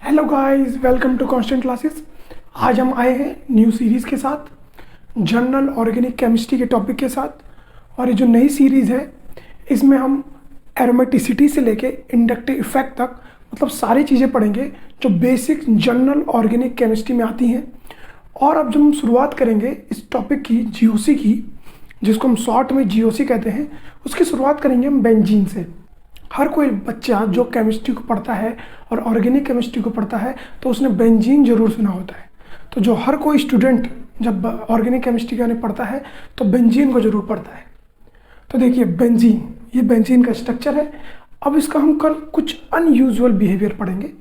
Hello guys, welcome to Constant Classes. आज हम आए हैं न्यू सीरीज़ के साथ, जनरल ऑर्गेनिक केमिस्ट्री के टॉपिक के साथ। और ये जो नई सीरीज़ है इसमें हम एरोमेटिसिटी से लेके इंडक्टिव इफेक्ट तक मतलब सारी चीज़ें पढ़ेंगे जो बेसिक जनरल ऑर्गेनिक केमिस्ट्री में आती हैं। और अब जब हम शुरुआत करेंगे इस टॉपिक की जीओसी की, जिसको हम शॉर्ट में जीओसी कहते हैं, उसकी शुरुआत करेंगे हम बेंजीन से। हर कोई बच्चा जो केमिस्ट्री को पढ़ता है और ऑर्गेनिक केमिस्ट्री को पढ़ता है तो उसने बेंजीन जरूर सुना होता है। तो जो हर कोई स्टूडेंट जब ऑर्गेनिक केमिस्ट्री का पढ़ता है तो बेंजीन को जरूर पढ़ता है। तो देखिए बेंजीन, ये बेंजीन का स्ट्रक्चर है। अब इसका हम कल कुछ अनयूजुअल बिहेवियर पढ़ेंगे।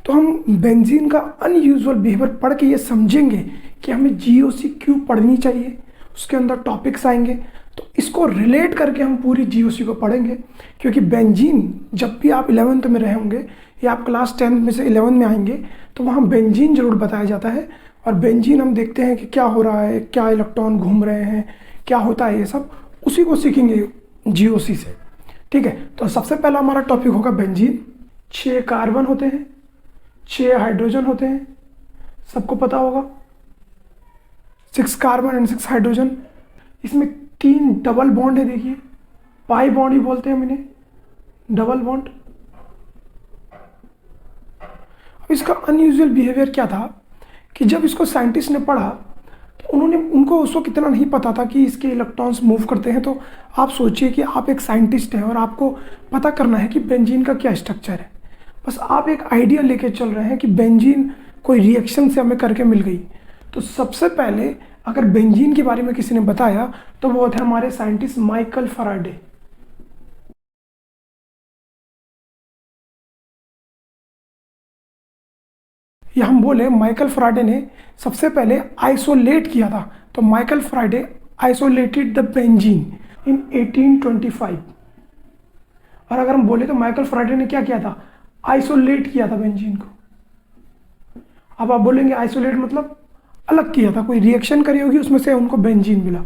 तो हम बेंजीन का अनयूजुअल बिहेवियर पढ़ के ये समझेंगे कि हमें जीओसी क्यों पढ़नी चाहिए, उसके अंदर टॉपिक्स आएंगे। तो इसको रिलेट करके हम पूरी जीओसी को पढ़ेंगे, क्योंकि बेंजीन जब भी आप 11th में रहे होंगे या आप क्लास 10th में से 11 में आएंगे तो वहाँ बेंजीन जरूर बताया जाता है। और बेंजीन हम देखते हैं कि क्या हो रहा है, क्या इलेक्ट्रॉन घूम रहे हैं, क्या होता है, ये सब उसी को सीखेंगे जीओसी से। ठीक है, तो सबसे पहला हमारा टॉपिक होगा बेंजीन। 6 कार्बन होते हैं, 6 हाइड्रोजन होते हैं, सबको पता होगा। 6 कार्बन एंड 6 हाइड्रोजन। इसमें 3 डबल बॉन्ड है, देखिए पाई बॉन्ड ही बोलते हैं हम इन्हें, डबल बॉन्ड। अब इसका अनयूजुअल बिहेवियर क्या था कि जब इसको साइंटिस्ट ने पढ़ा तो उनको उस वक्त इतना नहीं पता था कि इसके इलेक्ट्रॉन्स मूव करते हैं। तो आप सोचिए कि आप एक साइंटिस्ट हैं और आपको पता करना है कि बेंजीन का क्या स्ट्रक्चर है। बस आप एक आइडिया लेके चल रहे हैं कि बेंजीन कोई रिएक्शन से हमें करके मिल गई। तो सबसे पहले अगर बेंजीन के बारे में किसी ने बताया तो वो थे हमारे साइंटिस्ट माइकल फैराडे। या हम बोले माइकल फैराडे ने सबसे पहले आइसोलेट किया था। तो Michael Faraday isolated the benzene in 1825। और अगर हम बोले तो माइकल फैराडे ने क्या किया था, आइसोलेट किया था बेंजीन को। अब आप बोलेंगे आइसोलेट मतलब अलग किया था, कोई रिएक्शन करी होगी उसमें से उनको बेंजीन मिला।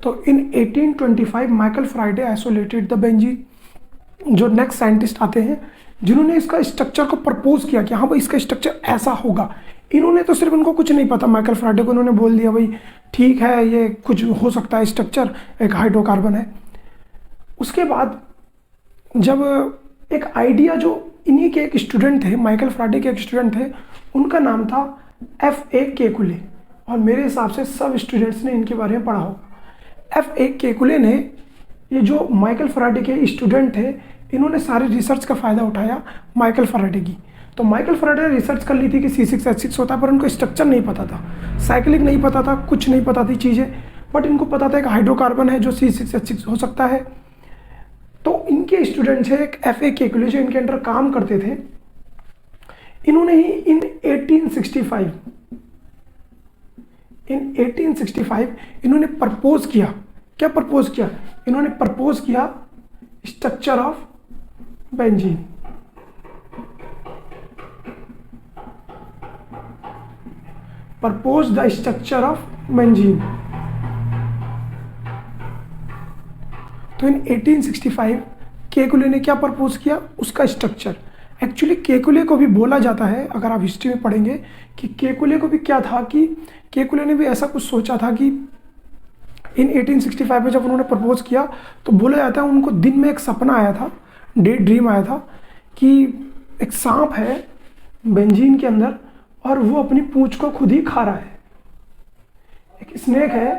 तो इन 1825 Michael Faraday isolated the benzene. जो नेक्स्ट साइंटिस्ट आते हैं जिन्होंने इसका स्ट्रक्चर को प्रपोज किया कि हाँ भाई इसका स्ट्रक्चर ऐसा होगा, इन्होंने तो सिर्फ इनको कुछ नहीं पता, माइकल फैराडे को इन्होंने बोल दिया भाई ठीक है ये कुछ हो सकता है, स्ट्रक्चर एक हाइड्रोकार्बन है। उसके बाद जब एक आइडिया, जो इन्हीं के एक स्टूडेंट थे, माइकल फैराडे के एक स्टूडेंट थे, उनका नाम था F.A. केकुले। और मेरे हिसाब से सब स्टूडेंट्स ने इनके बारे में पढ़ा होगा। F.A. केकुले ने, ये जो माइकल फैराडे के स्टूडेंट थे, इन्होंने सारे रिसर्च का फ़ायदा उठाया माइकल फैराडे की। तो माइकल फैराडे ने रिसर्च कर ली थी कि C6H6 होता है, पर उनको स्ट्रक्चर नहीं पता था, साइक्लिक नहीं पता था, कुछ नहीं पता थी चीज़ें। बट इनको पता था एक हाइड्रोकार्बन है जो C6H6 हो सकता है। तो इनके स्टूडेंट्स है एक F.A. केकुले जो इनके अंडर काम करते थे। इन्होंने ही इन 1865 इन्होंने प्रपोज किया। क्या प्रपोज किया? इन्होंने प्रपोज किया structure of benzene. Propose the structure of benzene. तो इन 1865 केकुले ने क्या प्रपोज किया, उसका स्ट्रक्चर। एक्चुअली केकुले को भी बोला जाता है, अगर आप हिस्ट्री में पढ़ेंगे, कि केकुले को भी क्या था कि केकुले ने भी ऐसा कुछ सोचा था कि इन 1865 में जब उन्होंने प्रपोज किया तो बोला जाता है उनको दिन में एक सपना आया था, डे ड्रीम आया था कि एक सांप है बेंजीन के अंदर और वो अपनी पूंछ को खुद ही खा रहा है। एक स्नेक है,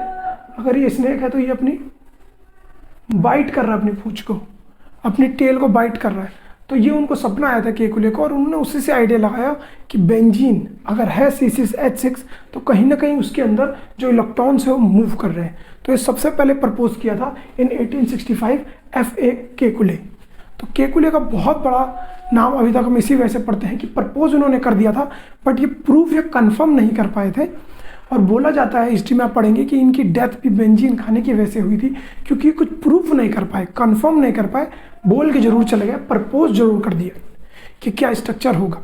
अगर ये स्नेक है तो ये अपनी बाइट कर रहा है, अपनी पूंछ को, अपनी टेल को बाइट कर रहा है। तो ये उनको सपना आया था केकुले को, और उन्होंने उसी से आइडिया लगाया कि बेंजीन अगर है C6H6 तो कहीं ना कहीं उसके अंदर जो इलेक्ट्रॉन्स है वो मूव कर रहे हैं। तो ये सबसे पहले प्रपोज किया था इन 1865 F.A. केकुले। तो केकुले का बहुत बड़ा नाम अभी तक हम इसी वजह से पढ़ते हैं कि प्रपोज उन्होंने कर दिया था, बट ये प्रूफ या कंफर्म नहीं कर पाए थे। और बोला जाता है, हिस्ट्री में आप पढ़ेंगे, कि इनकी डेथ भी बेंजीन खाने की वजह से हुई थी, क्योंकि कुछ प्रूफ नहीं कर पाए, कंफर्म नहीं कर पाए, बोल के जरूर चले गए, प्रपोज जरूर कर दिया कि क्या स्ट्रक्चर होगा।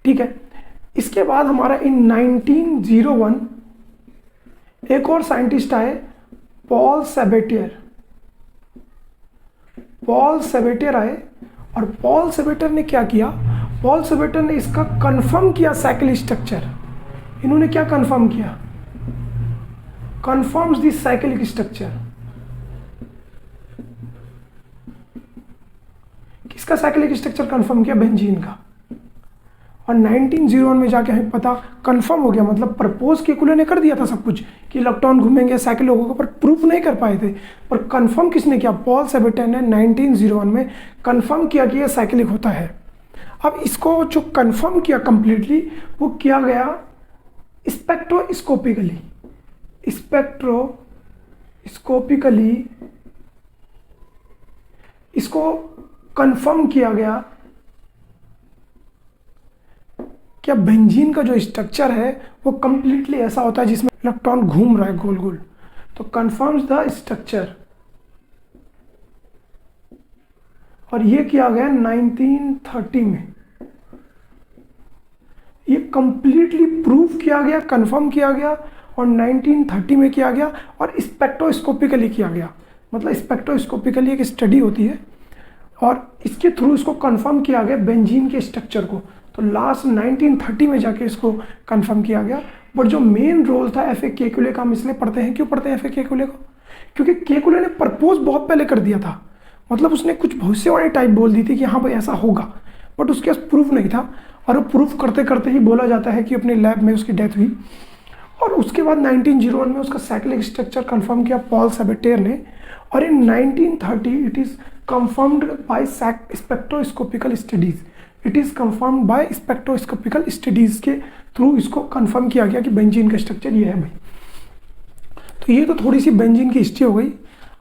ठीक है, इसके बाद हमारा इन 1901 एक और साइंटिस्ट आए, पॉल सेबेटियर आए। और पॉल सेबेटियर ने क्या किया, पॉल सेबेटर ने इसका कंफर्म किया साइकिल स्ट्रक्चर। इन्होंने क्या कंफर्म किया? Confirms the cyclic structure. किसका साइक्लिक स्ट्रक्चर कंफर्म किया? बेंजीन का। और 1901 में जाके हमें पता कंफर्म हो गया, मतलब प्रपोज केकुले ने कर दिया था सब कुछ कि इलेक्ट्रॉन घूमेंगे, साइकिल होगा, पर प्रूफ नहीं कर पाए थे। पर कंफर्म किसने किया? पॉल सेबेटर ने 1901 में कंफर्म किया कि ये साइक्लिक होता है। अब इसको जो कंफर्म किया कंप्लीटली, वो किया गया स्पेक्ट्रोस्कोपिकली। स्पेक्ट्रोस्कोपिकली इसको कंफर्म किया गया क्या बेंजीन का जो स्ट्रक्चर है वो कंप्लीटली ऐसा होता है जिसमें इलेक्ट्रॉन घूम रहा है गोल गोल। तो कंफर्म्स द स्ट्रक्चर, और ये किया गया 1930 में। ये कंप्लीटली प्रूफ किया गया, कंफर्म किया गया, और 1930 में किया गया, और स्पेक्ट्रोस्कोपिकली किया गया। मतलब स्पेक्ट्रोस्कोपिकली एक स्टडी होती है और इसके थ्रू इसको कंफर्म किया गया बेंजीन के स्ट्रक्चर को। तो लास्ट 1930 में जाके इसको कंफर्म किया गया। बट जो मेन रोल था एफ ए केकुले का, हम इसलिए पढ़ते हैं, क्यों पढ़ते हैं एफ ए केकुले को? क्योंकि केकुले ने प्रपोज बहुत पहले कर दिया था। मतलब उसने कुछ भविष्यवाणी टाइप बोल दी थी कि हाँ भाई ऐसा होगा, बट उसके पास प्रूफ नहीं था। और वो प्रूफ करते करते ही बोला जाता है कि अपने लैब में उसकी डेथ हुई। और उसके बाद 1901 में उसका साइक्लिक स्ट्रक्चर कंफर्म किया पॉल सेबेटर ने, और in 1930 it is confirmed by spectroscopical studies. It is confirmed by spectroscopical studies के थ्रू इसको कंफर्म किया गया कि बेंजीन का स्ट्रक्चर ये है भाई। तो ये तो थोड़ी सी बेंजीन की हिस्ट्री हो गई,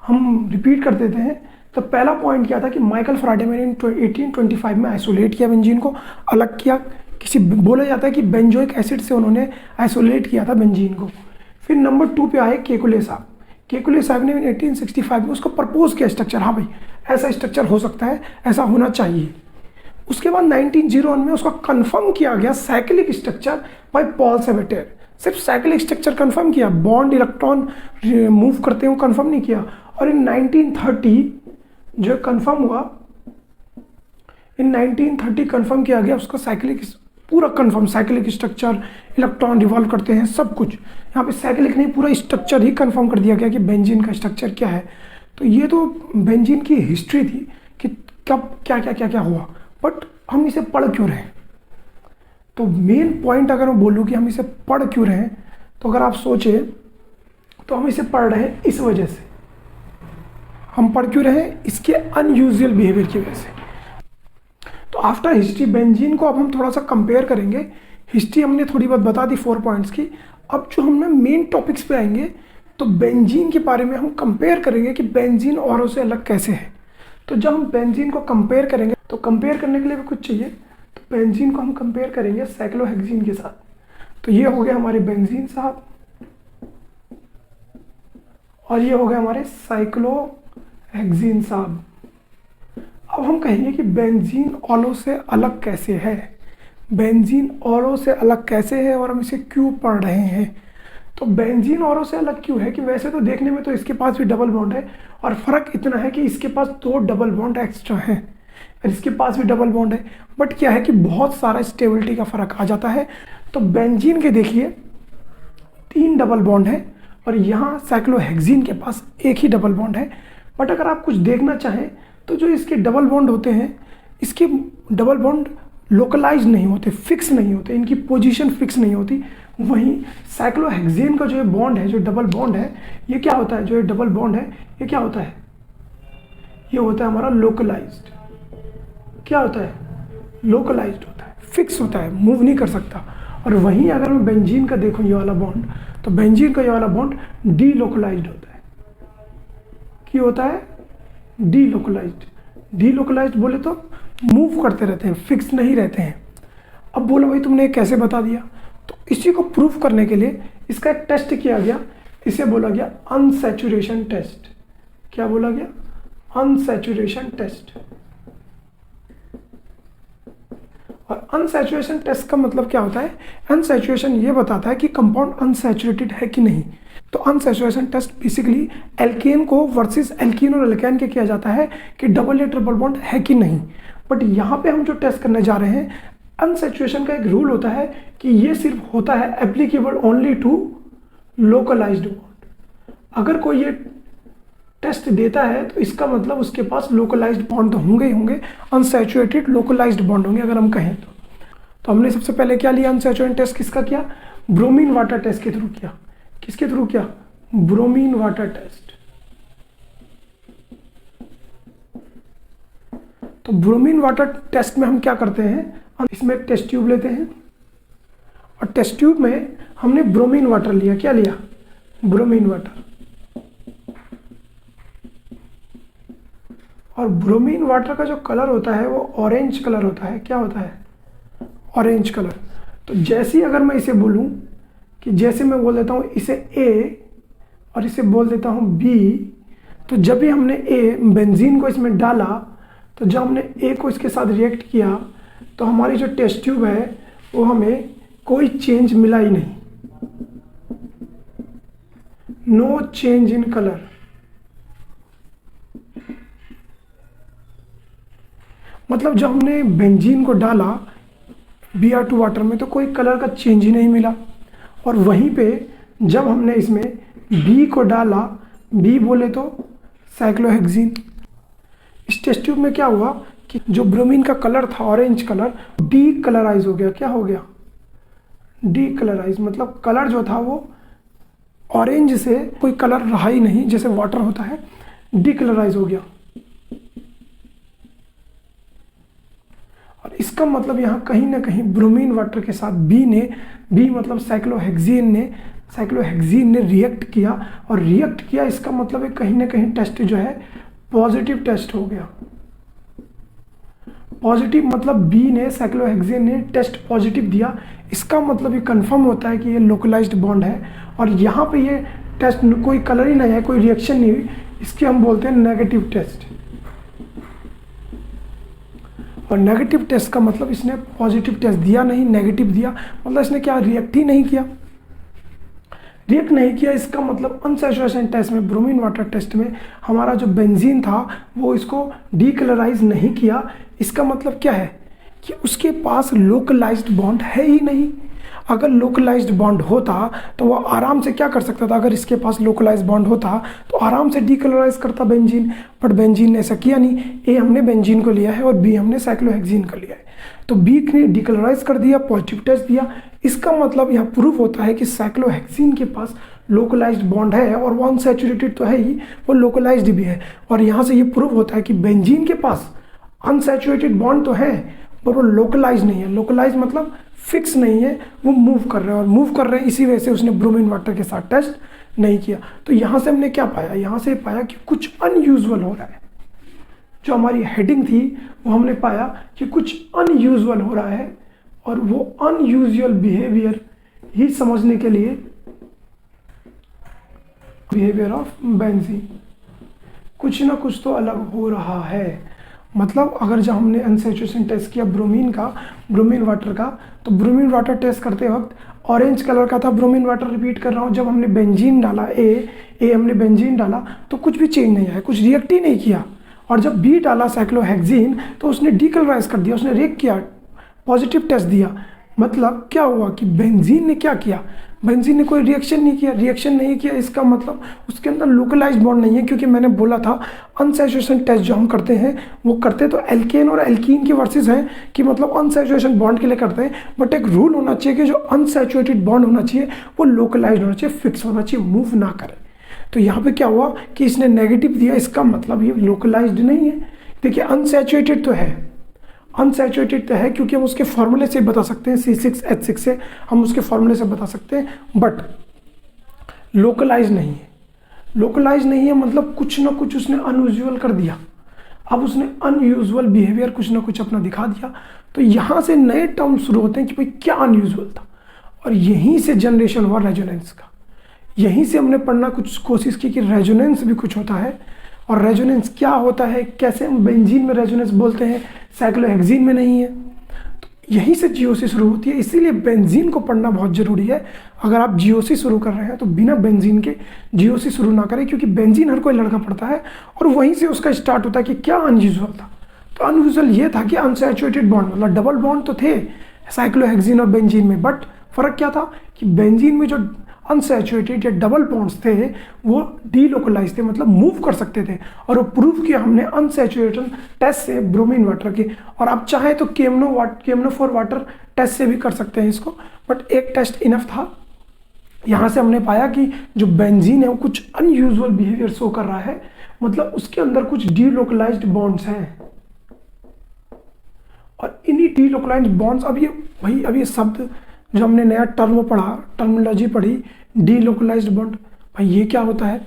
हम रिपीट कर देते हैं। तो पहला पॉइंट क्या था कि माइकल फैराडे ने 1825 में आइसोलेट किया बेंजीन को, अलग किया। किसी बोला जाता है कि बेंजोइक एसिड से उन्होंने आइसोलेट किया था बेंजीन को। फिर नंबर 2 पे आए केकुले साहब। केकुले साहब ने 1865 में उसको प्रपोज किया स्ट्रक्चर, हाँ भाई ऐसा स्ट्रक्चर हो सकता है, ऐसा होना चाहिए। उसके बाद 1901 में उसका कंफर्म किया गया साइक्लिक स्ट्रक्चर बाय पॉल सेबेटर। सिर्फ साइक्लिक स्ट्रक्चर कंफर्म किया, बॉन्ड इलेक्ट्रॉन मूव करते हुए कंफर्म नहीं किया। और इन 1930 जो कंफर्म हुआ, इन 1930 कंफर्म किया गया उसका साइक्लिक, पूरा confirm cyclic structure, electron revolve करते हैं सब कुछ। यहाँ पे साइक्लिक नहीं, पूरा स्ट्रक्चर ही कंफर्म कर दिया गया कि बेंजीन का स्ट्रक्चर क्या है। तो ये तो बेंजीन की हिस्ट्री थी कि कब क्या क्या क्या क्या हुआ, बट हम इसे पढ़ क्यों रहे? तो मेन पॉइंट अगर मैं बोलूँ कि हम इसे पढ़ क्यों रहे हैं, तो अगर आप सोचें तो हम इसे पढ़ रहे हैं इस वजह से। हम पढ़ क्यों रहे हैं? इसके अनयूजुअल बिहेवियर की वजह से। तो आफ्टर हिस्ट्री बेंजीन को अब हम थोड़ा सा कंपेयर करेंगे। हिस्ट्री हमने थोड़ी बहुत बता दी 4 पॉइंट्स की। अब जो हम मेन टॉपिक्स पे आएंगे तो बेंजीन के बारे में हम कंपेयर करेंगे कि बेंजीन औरों से अलग कैसे है। तो जब हम बेंजीन को कंपेयर करेंगे तो कंपेयर करने के लिए भी कुछ चाहिए। तो बेंजीन को हम कंपेयर करेंगे साइक्लोहेक्सीन के साथ। तो ये हो गया हमारे बेंजीन साहब, और ये हो गया हमारे साइक्लोहेक्सीन साहब। अब हम कहेंगे कि बेंजीन औरों से अलग कैसे है, बेंजीन औरों से अलग कैसे है और हम इसे क्यों पढ़ रहे हैं। तो बेंजीन औरों से अलग क्यों है कि वैसे तो देखने में तो इसके पास भी डबल बॉन्ड है, और फ़र्क इतना है कि इसके पास 2 डबल बॉन्ड एक्स्ट्रा हैं और इसके पास भी डबल बॉन्ड है। बट क्या है कि बहुत सारा स्टेबिलिटी का फ़र्क आ जाता है। तो बेंजीन के देखिए 3 डबल बॉन्ड है, और यहाँ साइक्लोहेक्सीन के पास 1 ही डबल बॉन्ड है। बट अगर आप कुछ देखना चाहें तो जो इसके डबल बॉन्ड होते हैं, इसके डबल बॉन्ड लोकलाइज नहीं होते, फिक्स नहीं होते, इनकी पोजीशन फिक्स नहीं होती। वहीं साइक्लोहेक्सीन का जो बॉन्ड है, जो डबल बॉन्ड है, ये क्या होता है, जो डबल बॉन्ड है ये क्या होता है, ये होता है हमारा लोकलाइज्ड। क्या होता है? लोकलाइज्ड होता है, फिक्स होता है, मूव नहीं कर सकता। और वहीं अगर मैं बेंजीन का देखूँ ये वाला बॉन्ड, तो बेंजीन का ये वाला बॉन्ड डीलोकलाइज्ड होता है। क्या होता है? डीलोकलाइज्ड। डीलोकलाइज्ड बोले तो मूव करते रहते हैं, फिक्स नहीं रहते हैं। अब बोलो भाई तुमने कैसे बता दिया? तो इसी को प्रूफ करने के लिए इसका एक टेस्ट किया गया, इसे बोला गया अनसैचुरेशन टेस्ट। क्या बोला गया? Unsaturation test. और अनसैचुरेशन टेस्ट का मतलब क्या होता है? अनसैचुरेशन ये बताता है कि कंपाउंड अनसैचुरेटेड है कि नहीं। तो अनसैचुरेशन टेस्ट बेसिकली एल्केन को वर्सेस एल्कीन और एल्केन के किया जाता है कि डबल या ट्रिपल बॉन्ड है कि नहीं। बट यहाँ पे हम जो टेस्ट करने जा रहे हैं अनसैचुरेशन का एक रूल होता है कि ये सिर्फ होता है applicable only to localised bond. अगर कोई ये टेस्ट देता है तो इसका मतलब उसके पास लोकलाइज्ड बॉन्ड तो होंगे ही होंगे, अनसैचुरेटेड लोकलाइज्ड बॉन्ड होंगे अगर हम कहें तो हमने सबसे पहले क्या लिया, अनसैचुरेटेड टेस्ट किसका किया, ब्रोमीन वाटर टेस्ट के थ्रू किया। किसके थ्रू किया, ब्रोमीन वाटर टेस्ट। तो ब्रोमीन वाटर टेस्ट में हम क्या करते हैं, हम इसमें एक टेस्ट ट्यूब लेते हैं और टेस्ट ट्यूब में हमने ब्रोमीन वाटर लिया। क्या लिया, ब्रोमीन वाटर। और ब्रोमीन वाटर का जो कलर होता है वो ऑरेंज कलर होता है। क्या होता है, ऑरेंज कलर। तो जैसे ही अगर मैं इसे बोलूं कि जैसे मैं बोल देता हूं इसे ए और इसे बोल देता हूं बी, तो जब भी हमने बेंजीन को इसमें डाला तो जब हमने ए को इसके साथ रिएक्ट किया तो हमारी जो टेस्ट ट्यूब है वो हमें कोई चेंज मिला ही नहीं, नो चेंज इन कलर। मतलब जब हमने बेंजीन को डाला Br2 वाटर में तो कोई कलर का चेंज ही नहीं मिला। और वहीं पे जब हमने इसमें बी को डाला, बी बोले तो साइक्लोहेक्सीन, इस टेस्ट ट्यूब में क्या हुआ कि जो ब्रोमीन का कलर था ऑरेंज कलर, डी कलराइज हो गया। क्या हो गया, डी कलराइज। मतलब कलर जो था वो ऑरेंज से कोई कलर रहा ही नहीं, जैसे वाटर होता है, डी कलराइज हो गया। और इसका मतलब यहाँ कहीं ना कहीं ब्रोमीन वाटर के साथ बी मतलब साइक्लोहेक्सीन ने रिएक्ट किया। और रिएक्ट किया इसका मतलब है कहीं ना कहीं टेस्ट जो है पॉजिटिव टेस्ट हो गया। पॉजिटिव मतलब बी ने, साइक्लोहेक्सीन ने टेस्ट पॉजिटिव दिया। इसका मतलब ये कंफर्म होता है कि ये लोकलाइज्ड बॉन्ड है। और यहाँ पे ये टेस्ट कोई कलर ही नहीं है, कोई रिएक्शन नहीं हुई, इसके हम बोलते हैं नेगेटिव टेस्ट। और नेगेटिव टेस्ट का मतलब इसने पॉजिटिव टेस्ट दिया नहीं, नेगेटिव दिया, मतलब इसने क्या रिएक्ट ही नहीं किया, रिएक्ट नहीं किया। इसका मतलब अनसैचुरेशन टेस्ट में, ब्रोमीन वाटर टेस्ट में हमारा जो बेंजीन था वो इसको डीकलराइज नहीं किया। इसका मतलब क्या है कि उसके पास लोकलाइज्ड बॉन्ड है ही नहीं। अगर लोकलाइज्ड बॉन्ड होता तो वो आराम से क्या कर सकता था, अगर इसके पास लोकलाइज्ड बॉन्ड होता तो आराम से डीकलराइज करता बेंजीन, बट बेंजीन ने ऐसा किया नहीं। ए हमने बेंजीन को लिया है और बी हमने साइक्लोहेक्सीन का लिया है, तो बी ने डीकलराइज कर दिया, पॉजिटिव टेस्ट दिया। इसका मतलब यहाँ प्रूफ होता है कि साइक्लोहेक्सीन के पास लोकलाइज्ड बॉन्ड है और वो अनसैचुरेटेड तो है ही, वो लोकलाइज्ड भी है। और यहाँ से ये प्रूफ होता है कि बेंजीन के पास अनसैचुरेटेड बॉन्ड तो है पर वो लोकलाइज नहीं है। लोकलाइज मतलब फिक्स नहीं है, वो मूव कर रहे हैं, और मूव कर रहे हैं इसी वजह से उसने ब्रोमीन वाटर के साथ टेस्ट नहीं किया। तो यहाँ से हमने क्या पाया, यहाँ से पाया कि कुछ अनयूजुअल हो रहा है। जो हमारी हेडिंग थी वो हमने पाया कि कुछ अनयूजुअल हो रहा है, और वो अनयूजुअल बिहेवियर ही समझने के लिए बिहेवियर ऑफ बेंजीन, कुछ ना कुछ तो अलग हो रहा है। मतलब अगर जब हमने अनसैचुरेशन टेस्ट किया ब्रोमीन वाटर का, तो ब्रोमीन वाटर टेस्ट करते वक्त ऑरेंज कलर का था ब्रोमीन वाटर, रिपीट कर रहा हूँ। जब हमने बेंजीन डाला हमने बेंजीन डाला तो कुछ भी चेंज नहीं आया, कुछ रिएक्ट ही नहीं किया। और जब बी डाला साइक्लोहेक्सीन तो उसने डीकलराइज कर दिया, उसने रिएक्ट किया, पॉजिटिव टेस्ट दिया। मतलब क्या हुआ कि बेंजीन ने क्या किया, बेंजीन ने कोई रिएक्शन नहीं किया। इसका मतलब उसके अंदर लोकलाइज्ड बॉन्ड नहीं है, क्योंकि मैंने बोला था अनसैचुरेशन टेस्ट जो हम करते हैं वो करते तो एल्केन और एल्कीन के वर्सेस हैं, कि मतलब अनसैचुरेशन बॉन्ड के लिए करते हैं। बट एक रूल होना चाहिए कि जो अनसैचुरेटेड बॉन्ड होना चाहिए वो लोकलाइज्ड होना चाहिए, फिक्स होना चाहिए, मूव ना करे। तो यहाँ पे क्या हुआ कि इसने नेगेटिव दिया, इसका मतलब ये लोकलाइज्ड नहीं है। देखिए अनसैचुरेटेड तो है, अनसैचुरेटेड तो है क्योंकि हम उसके फॉर्मूले से बता सकते हैं, C6H6 से हम उसके फॉर्मूले से बता सकते हैं, बट लोकलाइज नहीं है। लोकलाइज नहीं है मतलब कुछ ना कुछ उसने अनयूजुअल कर दिया। अब उसने अनयूजुअल बिहेवियर कुछ ना कुछ अपना दिखा दिया। तो यहाँ से नए टर्म शुरू होते हैं कि भाई क्या अनयूजुअल था, और यहीं से जनरेशन हुआ रेजोनेंस का। यहीं से हमने पढ़ना कुछ कोशिश की कि रेजोनेंस भी कुछ होता है, और रेजोनेंस क्या होता है, कैसे हम बेंजीन में रेजोनेंस बोलते हैं, साइक्लोहेक्सीन में नहीं है। तो यहीं से जीओसी शुरू होती है, इसीलिए बेंजीन को पढ़ना बहुत ज़रूरी है। अगर आप जीओसी शुरू कर रहे हैं तो बिना बेंजीन के जीओसी शुरू ना करें, क्योंकि बेंजीन हर कोई लड़का पढ़ता है और वहीं से उसका स्टार्ट होता है कि क्या अनयूजुअल था। तो अनयूजुअल ये था कि अनसैचुरेटेड बॉन्ड, मतलब डबल बॉन्ड तो थे साइक्लोहेक्सीन और बेंजीन में। बट फ़र्क क्या था कि बेंजीन में जो अनसैचुरेटेड या डबल बॉन्ड्स थे वो डीलोकलाइज थे, मतलब मूव कर सकते थे, और वो प्रूव किया हमने अनसैचुरेटेड टेस्ट से ब्रोमीन वाटर के। और आप चाहें तो केमनोफोर वाटर टेस्ट से भी कर सकते हैं इसको, बट एक टेस्ट इनफ था। यहाँ से हमने पाया कि जो बेंजीन है वो कुछ अनयूजुअल बिहेवियर शो कर रहा है, मतलब उसके अंदर कुछ डीलोकलाइज्ड बॉन्ड्स हैं। और इन्हीं डीलोकलाइज्ड बॉन्ड्स, अब ये शब्द जो हमने नया टर्मिनोलॉजी पढ़ी, डीलोकलाइज्ड बॉन्ड, भाई ये क्या होता है?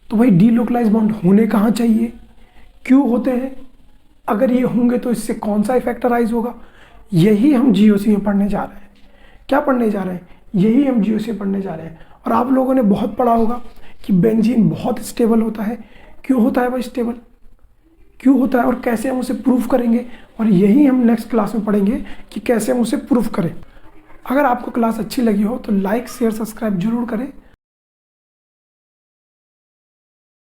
तो भाई डीलोकलाइज्ड बॉन्ड होने कहाँ चाहिए, क्यों होते हैं, अगर ये होंगे तो इससे कौन सा इफेक्ट अराइज होगा, यही हम जीओसी में पढ़ने जा रहे हैं। क्या पढ़ने जा रहे हैं? यही हम जीओसी में पढ़ने जा रहे हैं। और आप लोगों ने बहुत पढ़ा होगा कि बेंजीन बहुत स्टेबल होता है। क्यों होता है भाई स्टेबल, क्यों होता है और कैसे हम उसे प्रूफ करेंगे, और यही हम नेक्स्ट क्लास में पढ़ेंगे कि कैसे हम उसे प्रूफ करें। अगर आपको क्लास अच्छी लगी हो तो लाइक शेयर सब्सक्राइब जरूर करें।